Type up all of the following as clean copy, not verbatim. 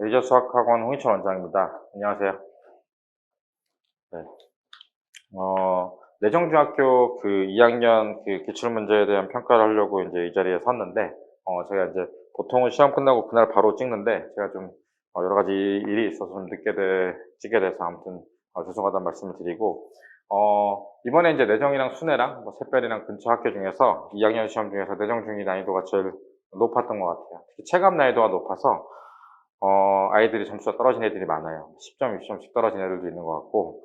레이저 수학학원 홍희철 원장입니다. 안녕하세요. 네. 내정중학교 그 2학년 그 기출문제에 대한 평가를 하려고 이제 이 자리에 섰는데, 제가 이제 보통은 시험 끝나고 그날 바로 찍는데, 제가 좀 여러 가지 일이 있어서 좀 찍게 돼서 아무튼 죄송하다는 말씀을 드리고, 이번에 이제 내정이랑 순회랑 뭐 샛별이랑 근처 학교 중에서 2학년 시험 중에서 내정중이 난이도가 제일 높았던 것 같아요. 특히 체감 난이도가 높아서 아이들이 점수가 떨어진 애들이 많아요. 10점, 20점씩 떨어진 애들도 있는 것 같고,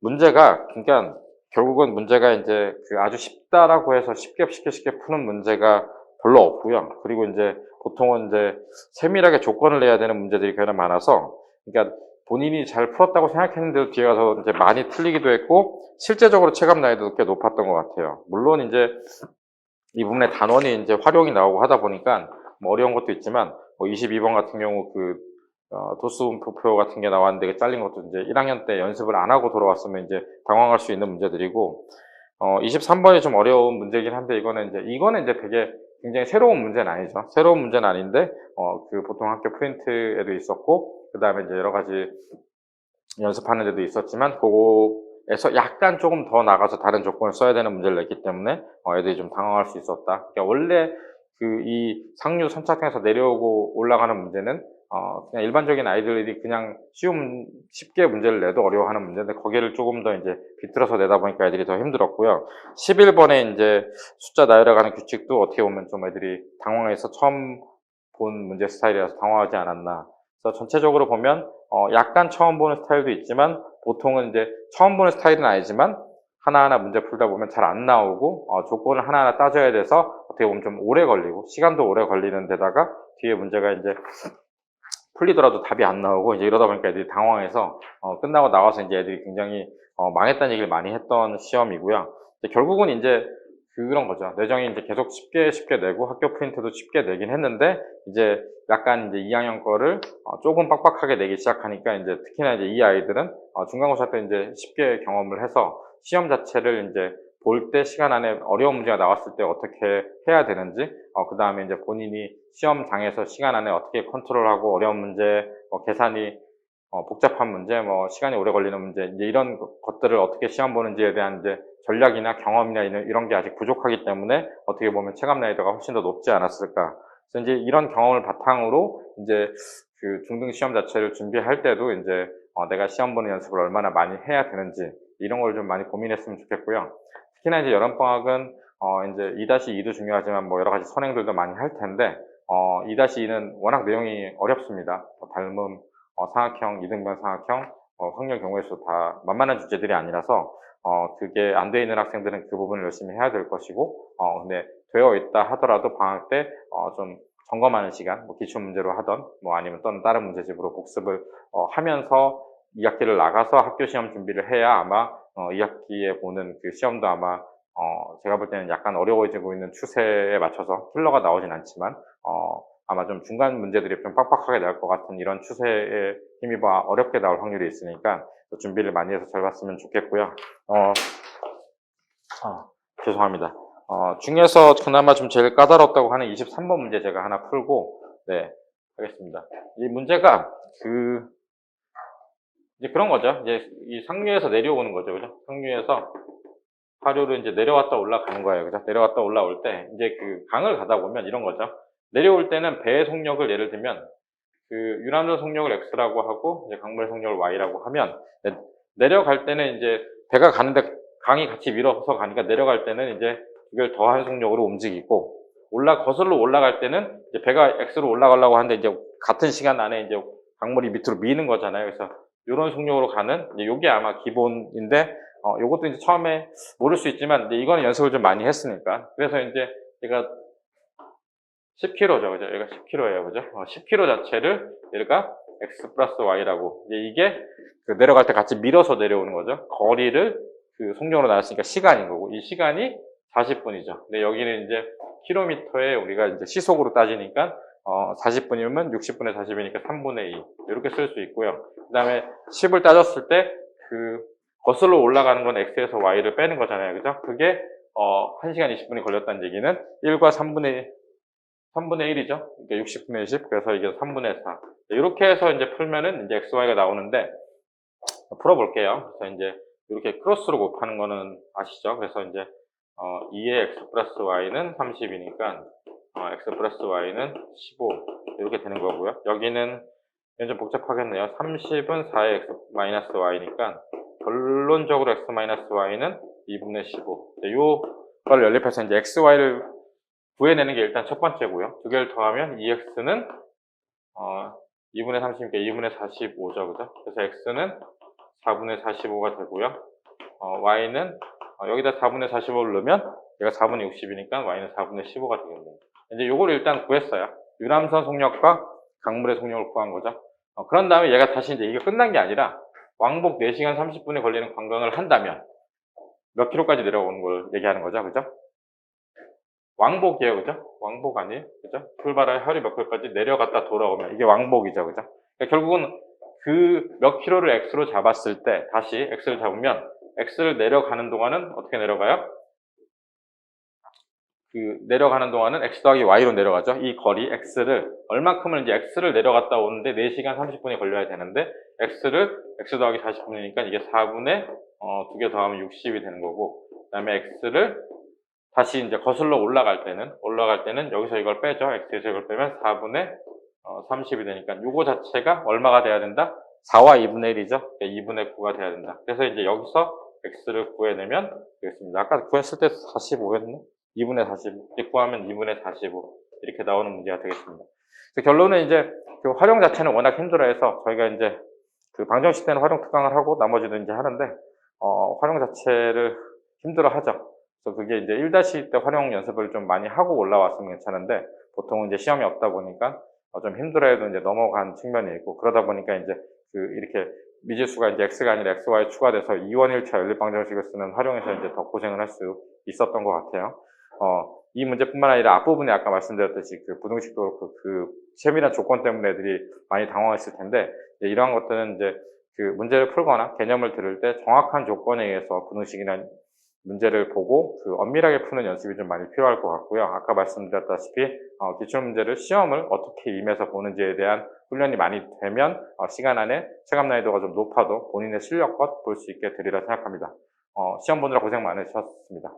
문제가, 그러니까, 결국은 문제가 이제 그 아주 쉽다라고 해서 쉽게 푸는 문제가 별로 없고요. 그리고 이제 보통은 이제 세밀하게 조건을 내야 되는 문제들이 굉장히 많아서, 그러니까 본인이 잘 풀었다고 생각했는데도 뒤에 가서 이제 많이 틀리기도 했고, 실제적으로 체감 난이도도 꽤 높았던 것 같아요. 물론 이제 이 부분에 단원이 이제 활용이 나오고 하다 보니까 뭐 어려운 것도 있지만, 뭐 22번 같은 경우 도수분포표 같은 게 나왔는데 그 잘린 것도 이제 1학년 때 연습을 안 하고 돌아왔으면 이제 당황할 수 있는 문제들이고, 23번이 좀 어려운 문제이긴 한데 이거는 이제 되게 굉장히 새로운 문제는 아니죠. 새로운 문제는 아닌데, 보통 학교 프린트에도 있었고, 그 다음에 이제 여러 가지 연습하는 데도 있었지만, 그거에서 약간 조금 더 나가서 다른 조건을 써야 되는 문제를 냈기 때문에, 애들이 좀 당황할 수 있었다. 그러니까 원래 이 상류 선착장에서 내려오고 올라가는 문제는 그냥 일반적인 아이들이 그냥 쉽게 문제를 내도 어려워하는 문제인데 거기를 조금 더 이제 비틀어서 내다 보니까 애들이 더 힘들었고요. 11번에 이제 숫자 나열해가는 규칙도 어떻게 보면 좀 애들이 당황해서 처음 본 문제 스타일이라서 당황하지 않았나. 그래서 전체적으로 보면 약간 처음 보는 스타일도 있지만 보통은 이제 처음 보는 스타일은 아니지만 하나하나 문제 풀다 보면 잘 안 나오고 조건을 하나하나 따져야 돼서 어떻게 보면 좀 오래 걸리고 시간도 오래 걸리는 데다가 뒤에 문제가 이제 풀리더라도 답이 안 나오고 이제 이러다 보니까 애들이 당황해서 끝나고 나와서 이제 애들이 굉장히 망했다는 얘기를 많이 했던 시험이고요. 결국은 이제 그런 거죠. 내정이 이제 계속 쉽게 내고 학교 프린트도 쉽게 내긴 했는데 이제 약간 이제 2학년 거를 조금 빡빡하게 내기 시작하니까 이제 특히나 이제 이 아이들은 중간고사 때 이제 쉽게 경험을 해서 시험 자체를 이제 볼 때 시간 안에 어려운 문제가 나왔을 때 어떻게 해야 되는지, 그 다음에 이제 본인이 시험장에서 시간 안에 어떻게 컨트롤하고 어려운 문제, 계산이 복잡한 문제, 시간이 오래 걸리는 문제, 이제 이런 것들을 어떻게 시험 보는지에 대한 이제 전략이나 경험이나 이런 게 아직 부족하기 때문에 어떻게 보면 체감 난이도가 훨씬 더 높지 않았을까. 그래서 이제 이런 경험을 바탕으로 이제 그 중등 시험 자체를 준비할 때도 이제 내가 시험 보는 연습을 얼마나 많이 해야 되는지 이런 걸 좀 많이 고민했으면 좋겠고요. 특히나 이제 여름방학은 이제 2-2도 중요하지만 뭐 여러 가지 선행들도 많이 할 텐데 2-2는 워낙 내용이 어렵습니다. 닮음, 상학형, 이등변 상학형, 확률 경우의 수 다 만만한 주제들이 아니라서 그게 안 돼 있는 학생들은 그 부분을 열심히 해야 될 것이고 근데 되어 있다 하더라도 방학 때 좀 점검하는 시간, 뭐 기출 문제로 하던 뭐 아니면 또는 다른 문제집으로 복습을 하면서 2학기를 나가서 학교 시험 준비를 해야 아마 2학기에 보는 그 시험도 아마 제가 볼 때는 약간 어려워지고 있는 추세에 맞춰서 킬러가 나오진 않지만 아마 좀 중간 문제들이 좀 빡빡하게 나올 것 같은 이런 추세에 힘입어 어렵게 나올 확률이 있으니까 준비를 많이 해서 잘 봤으면 좋겠고요. 죄송합니다. 중에서 그나마 좀 제일 까다롭다고 하는 23번 문제 제가 하나 풀고, 네, 하겠습니다. 이 문제가, 이제 그런 거죠. 이제 이 상류에서 내려오는 거죠. 그죠? 상류에서 하류로 이제 내려왔다 올라가는 거예요. 그죠? 내려왔다 올라올 때, 이제 그 강을 가다 보면 이런 거죠. 내려올 때는 배의 속력을 예를 들면, 유람선 속력을 X라고 하고, 이제 강물의 속력을 Y라고 하면, 내려갈 때는 이제 배가 가는데 강이 같이 밀어서 가니까 내려갈 때는 이제 이걸 더한 속력으로 움직이고, 거슬러 올라갈 때는 이제 배가 X로 올라가려고 하는데 이제 같은 시간 안에 이제 강물이 밑으로 미는 거잖아요. 그래서 이런 속력으로 가는, 이게 아마 기본인데, 요것도 이제 처음에 모를 수 있지만, 이제 이거는 연습을 좀 많이 했으니까. 그래서 이제 제가 10km죠. 그죠? 여기가 10km예요. 그죠? 10km 자체를 얘가 x 플러스 y라고. 이게 내려갈 때 같이 밀어서 내려오는 거죠. 거리를 속력으로 나눴으니까 시간인 거고, 이 시간이 40분이죠. 근데 여기는 이제 킬로미터에 우리가 이제 시속으로 따지니까 40분이면 60분의 40이니까 3분의 2 이렇게 쓸 수 있고요. 그 다음에 10을 따졌을 때 거슬러 올라가는 건 x에서 y를 빼는 거잖아요. 그죠? 그게 1시간 20분이 걸렸다는 얘기는 1과 3분의 3분의 1이죠. 이게 60분의 10, 그래서 이게 3분의 4. 이렇게 해서 이제 풀면은 이제 xy가 나오는데, 풀어볼게요. 그래서 이제 이렇게 크로스로 곱하는 거는 아시죠? 그래서 이제 2의 x 플러스 y는 30이니까 x 플러스 y는 15 이렇게 되는 거고요. 여기는 좀 복잡하겠네요. 30은 4의 x 마이너스 y니까 결론적으로 x 마이너스 y는 2분의 15. 요걸 연립해서 이제 x, y를 구해내는 게 일단 첫 번째고요. 두 개를 더하면 2x는 2분의 30이니까 2분의 45죠, 그죠? 그래서 x는 4분의 45가 되고요. y는 여기다 4분의 45를 넣으면 얘가 4분의 60이니까 y는 4분의 15가 되겠네요. 이제 요거를 일단 구했어요. 유람선 속력과 강물의 속력을 구한 거죠. 그런 다음에 얘가 다시 이제 이게 끝난 게 아니라 왕복 4시간 30분에 걸리는 관광을 한다면 몇 킬로까지 내려오는 걸 얘기하는 거죠, 그죠? 왕복이에요, 그죠? 왕복 아니에요, 그죠? 출발할 하루 몇 킬로까지 내려갔다 돌아오면 이게 왕복이죠, 그죠? 그러니까 결국은 그 몇 킬로를 x로 잡았을 때 다시 x를 잡으면 x를 내려가는 동안은 어떻게 내려가요? 그 내려가는 동안은 x 더하기 y로 내려가죠. 이 거리 x를 얼마큼을 이제 x를 내려갔다 오는데 4시간 30분이 걸려야 되는데 x 더하기 40분이니까 이게 4분의 2개 더하면 60이 되는 거고, 그다음에 x를 다시 이제 거슬러 올라갈 때는 여기서 이걸 빼죠. x에서 이걸 빼면 4분의 30이 되니까 요거 자체가 얼마가 돼야 된다? 4와 2분의 1이죠. 그러니까 2분의 9가 돼야 된다. 그래서 이제 여기서 x를 구해내면 되겠습니다. 아까 구했을 때 45였네? 2분의 45. 이제 구하면 2분의 45. 이렇게 나오는 문제가 되겠습니다. 그래서 결론은 이제 그 활용 자체는 워낙 힘들어해서 저희가 이제 그 방정식 때는 활용 특강을 하고 나머지도 이제 하는데, 활용 자체를 힘들어 하죠. 그래서 그게 이제 1-2 때 활용 연습을 좀 많이 하고 올라왔으면 괜찮은데, 보통은 이제 시험이 없다 보니까 좀 힘들어해도 이제 넘어간 측면이 있고, 그러다 보니까 이제 그 이렇게 미지수가 이제 x가 아니라 xy 추가돼서 2원 1차 연립방정식을 쓰는 활용에서 이제 더 고생을 할 수 있었던 것 같아요. 이 문제뿐만 아니라 앞부분에 아까 말씀드렸듯이 그 부등식도 그렇고 그 세밀한 조건 때문에 애들이 많이 당황했을 텐데, 이러한 것들은 이제 그 문제를 풀거나 개념을 들을 때 정확한 조건에 의해서 부등식이나 문제를 보고 그 엄밀하게 푸는 연습이 좀 많이 필요할 것 같고요. 아까 말씀드렸다시피 기출문제를 시험을 어떻게 임해서 보는지에 대한 훈련이 많이 되면 시간 안에 체감 난이도가 좀 높아도 본인의 실력껏 볼 수 있게 되리라 생각합니다. 시험 보느라 고생 많으셨습니다.